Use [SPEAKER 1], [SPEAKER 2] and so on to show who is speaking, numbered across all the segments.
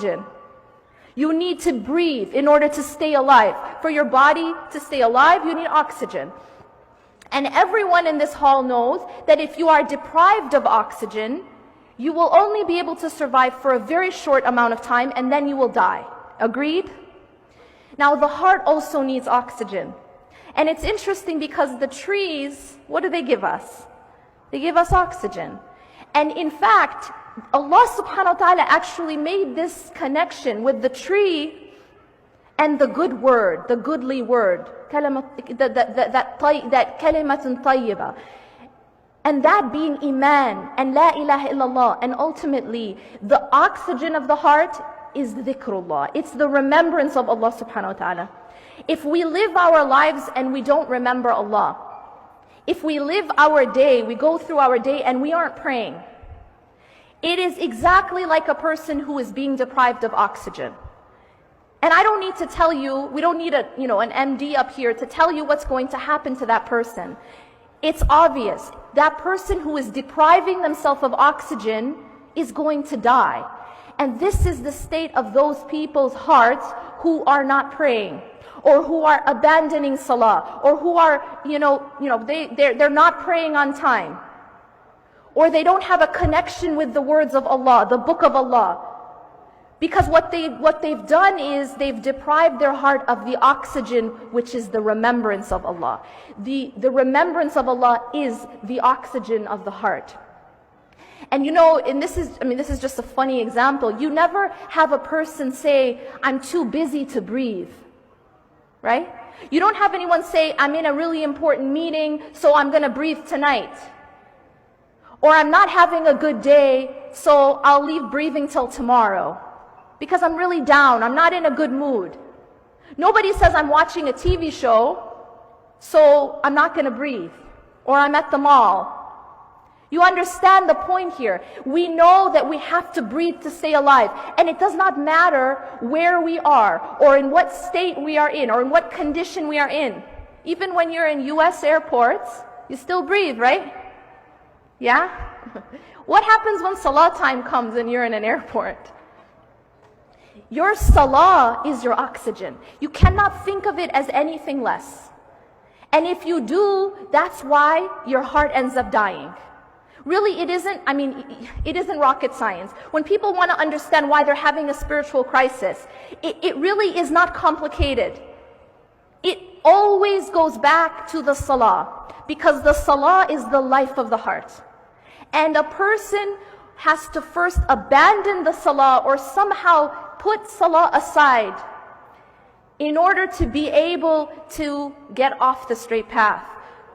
[SPEAKER 1] oxygen. You need to breathe in order to stay alive. For your body to stay alive, you need oxygen. And everyone in this hall knows that if you are deprived of oxygen, you will only be able to survive for a very short amount of time, and then you will die. Agreed? Now, the heart also needs oxygen. And it's interesting because the trees, what do they give us? They give us oxygen. And in fact, Allah subhanahu wa ta'ala actually made this connection with the tree and the good word, the goodly word, that kalimatun tayyibah. And that being Iman and La ilaha illallah. And ultimately, the oxygen of the heart is dhikrullah. It's the remembrance of Allah subhanahu wa ta'ala. If we live our lives and we don't remember Allah, if we live our day, we go through our day and we aren't praying, it is exactly like a person who is being deprived of oxygen. And I don't need to tell you, we don't need an MD up here to tell you what's going to happen to that person. It's obvious. That person who is depriving themselves of oxygen is going to die. And this is the state of those people's hearts who are not praying, or who are abandoning salah, or who are, they're not praying on time, or they don't have a connection with the words of Allah, the book of Allah. Because what they've done is they've deprived their heart of the oxygen, which is the remembrance of Allah. The remembrance of Allah is the oxygen of the heart. And this is just a funny example. You never have a person say, I'm too busy to breathe. Right? You don't have anyone say, I'm in a really important meeting, so I'm going to breathe tonight. Or I'm not having a good day, so I'll leave breathing till tomorrow. Because I'm really down, I'm not in a good mood. Nobody says I'm watching a TV show, so I'm not going to breathe. Or I'm at the mall. You understand the point here. We know that we have to breathe to stay alive. And it does not matter where we are, or in what state we are in, or in what condition we are in. Even when you're in US airports, you still breathe, right? Yeah? What happens when salah time comes and you're in an airport? Your salah is your oxygen. You cannot think of it as anything less. And if you do, that's why your heart ends up dying. Really, it isn't rocket science. When people want to understand why they're having a spiritual crisis, it really is not complicated. It always goes back to the salah, because the salah is the life of the heart. And a person has to first abandon the salah, or somehow put salah aside, in order to be able to get off the straight path.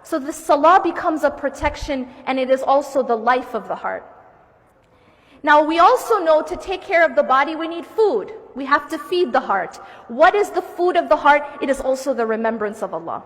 [SPEAKER 1] So the salah becomes a protection, and it is also the life of the heart. Now, we also know to take care of the body, we need food. We have to feed the heart. What is the food of the heart? It is also the remembrance of Allah.